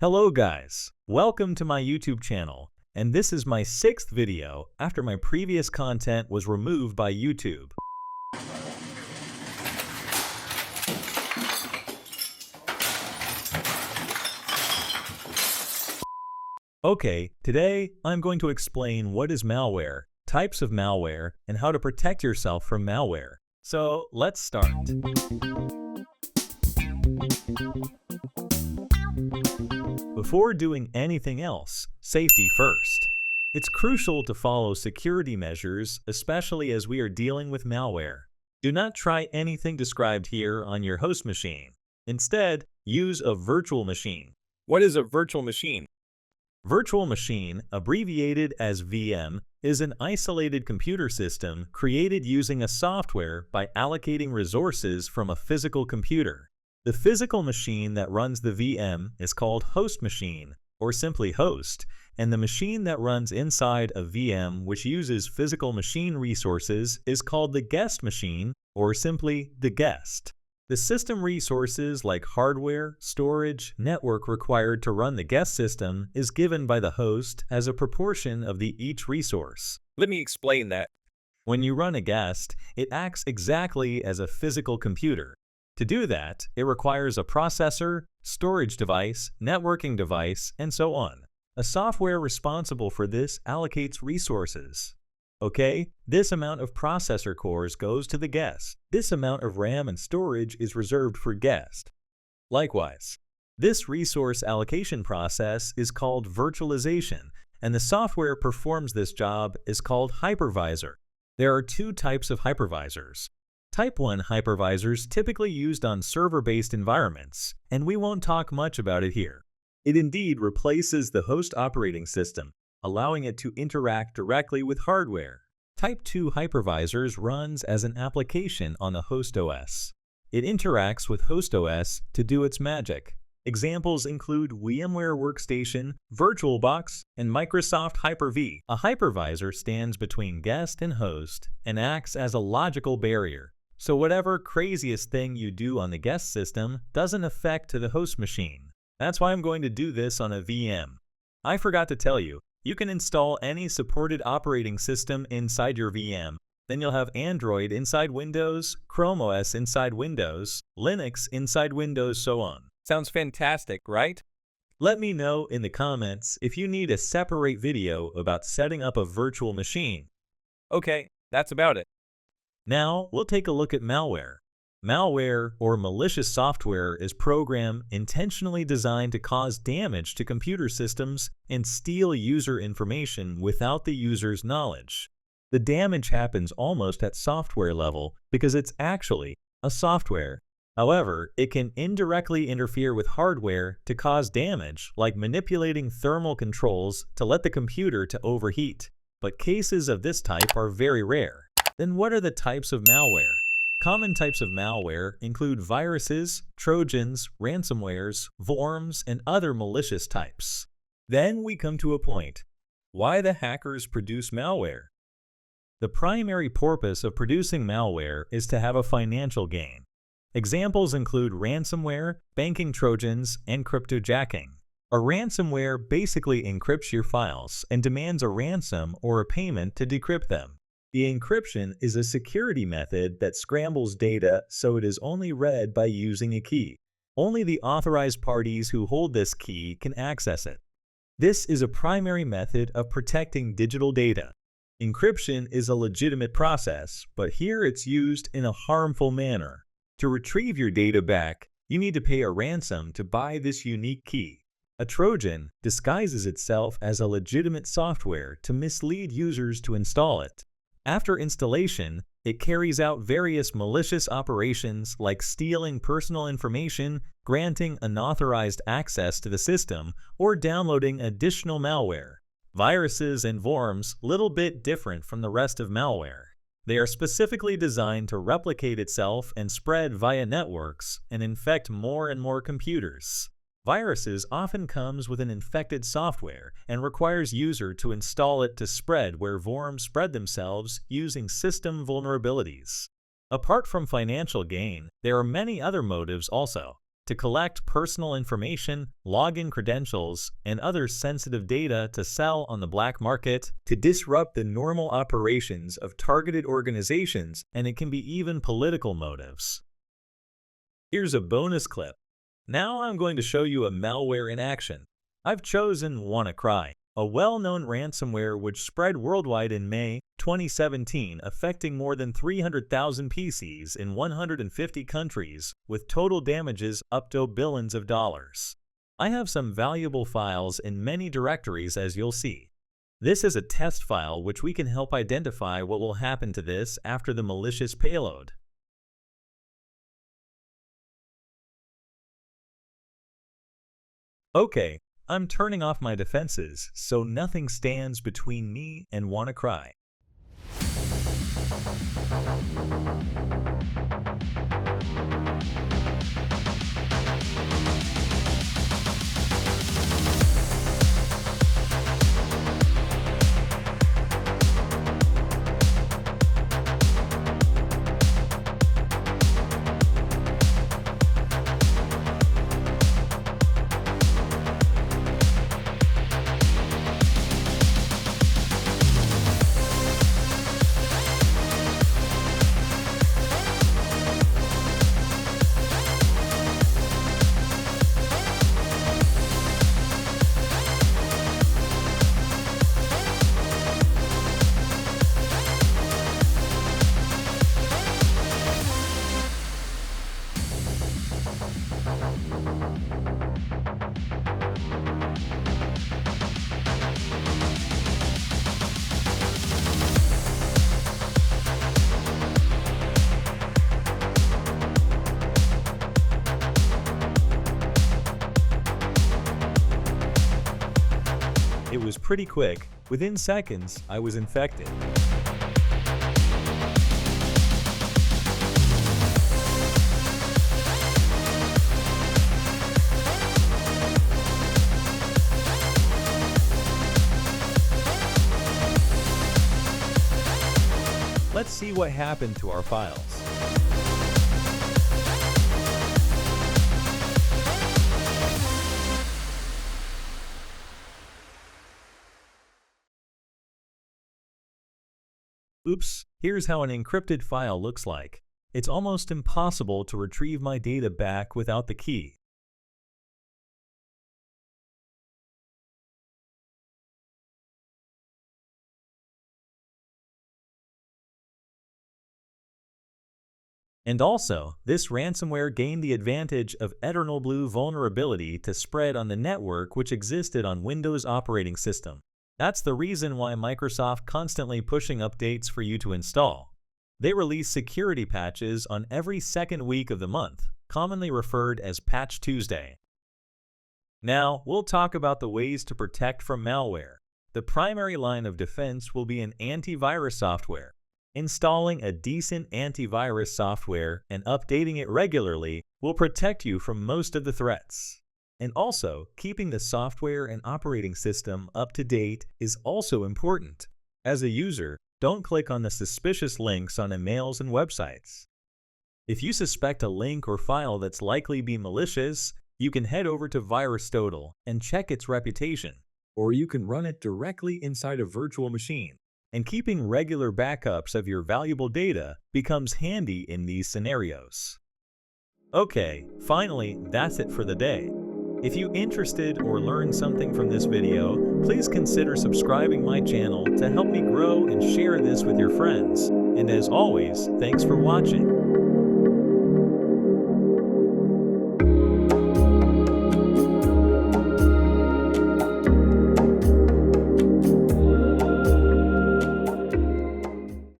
Hello guys, welcome to my YouTube channel, and this is my 6th video after my previous content was removed by YouTube. Okay, today I'm going to explain what is malware, types of malware, and how to protect yourself from malware. So let's start. Before doing anything else, safety first. It's crucial to follow security measures, especially as we are dealing with malware. Do not try anything described here on your host machine. Instead, use a virtual machine. What is a virtual machine? Virtual machine, abbreviated as VM, is an isolated computer system created using a software by allocating resources from a physical computer. The physical machine that runs the VM is called host machine, or simply host, and the machine that runs inside a VM which uses physical machine resources is called the guest machine, or simply the guest. The system resources like hardware, storage, network required to run the guest system is given by the host as a proportion of each resource. Let me explain that. When you run a guest, it acts exactly as a physical computer. To do that, it requires a processor, storage device, networking device, and so on. A software responsible for this allocates resources. Okay, this amount of processor cores goes to the guest. This amount of RAM and storage is reserved for guest. Likewise, this resource allocation process is called virtualization, and the software performs this job is called hypervisor. There are two types of hypervisors. Type 1 hypervisors typically used on server-based environments, and we won't talk much about it here. It indeed replaces the host operating system, allowing it to interact directly with hardware. Type 2 hypervisors runs as an application on the host OS. It interacts with host OS to do its magic. Examples include VMware Workstation, VirtualBox, and Microsoft Hyper-V. A hypervisor stands between guest and host and acts as a logical barrier. So whatever craziest thing you do on the guest system doesn't affect to the host machine. That's why I'm going to do this on a VM. I forgot to tell you, you can install any supported operating system inside your VM. Then you'll have Android inside Windows, Chrome OS inside Windows, Linux inside Windows, so on. Sounds fantastic, right? Let me know in the comments if you need a separate video about setting up a virtual machine. Okay, that's about it. Now, we'll take a look at malware. Malware, or malicious software, is program intentionally designed to cause damage to computer systems and steal user information without the user's knowledge. The damage happens almost at software level because it's actually a software. However, it can indirectly interfere with hardware to cause damage, like manipulating thermal controls to let the computer to overheat. But cases of this type are very rare. Then what are the types of malware? Common types of malware include viruses, trojans, ransomwares, worms, and other malicious types. Then we come to a point. Why the hackers produce malware? The primary purpose of producing malware is to have a financial gain. Examples include ransomware, banking trojans, and cryptojacking. A ransomware basically encrypts your files and demands a ransom or a payment to decrypt them. The encryption is a security method that scrambles data so it is only read by using a key. Only the authorized parties who hold this key can access it. This is a primary method of protecting digital data. Encryption is a legitimate process, but here it's used in a harmful manner. To retrieve your data back, you need to pay a ransom to buy this unique key. A Trojan disguises itself as a legitimate software to mislead users to install it. After installation, it carries out various malicious operations like stealing personal information, granting unauthorized access to the system, or downloading additional malware. Viruses and worms little bit different from the rest of malware. They are specifically designed to replicate itself and spread via networks and infect more and more computers. Viruses often comes with an infected software and requires user to install it to spread where worms spread themselves using system vulnerabilities. Apart from financial gain, there are many other motives also. to collect personal information, login credentials, and other sensitive data to sell on the black market, to disrupt the normal operations of targeted organizations, and it can be even political motives. Here's a bonus clip. Now I'm going to show you a malware in action. I've chosen WannaCry, a well-known ransomware which spread worldwide in May 2017, affecting more than 300,000 PCs in 150 countries, with total damages up to billions of dollars. I have some valuable files in many directories, as you'll see. This is a test file which we can help identify what will happen to this after the malicious payload. Okay, I'm turning off my defenses so nothing stands between me and WannaCry. It was pretty quick. Within seconds, I was infected. Let's see what happened to our files. Oops, here's how an encrypted file looks like. It's almost impossible to retrieve my data back without the key. And also, this ransomware gained the advantage of eternal blue vulnerability to spread on the network which existed on Windows operating system. That's the reason why Microsoft constantly pushing updates for you to install. They release security patches on every second week of the month, commonly referred as Patch Tuesday. Now, we'll talk about the ways to protect from malware. The primary line of defense will be an antivirus software. Installing a decent antivirus software and updating it regularly will protect you from most of the threats. And also, keeping the software and operating system up to date is also important. As a user, don't click on the suspicious links on emails and websites. If you suspect a link or file that's likely be malicious, you can head over to VirusTotal and check its reputation, or you can run it directly inside a virtual machine. And keeping regular backups of your valuable data becomes handy in these scenarios. Okay, finally, that's it for the day. If you're interested or learned something from this video, please consider subscribing my channel to help me grow and share this with your friends. And as always, thanks for watching.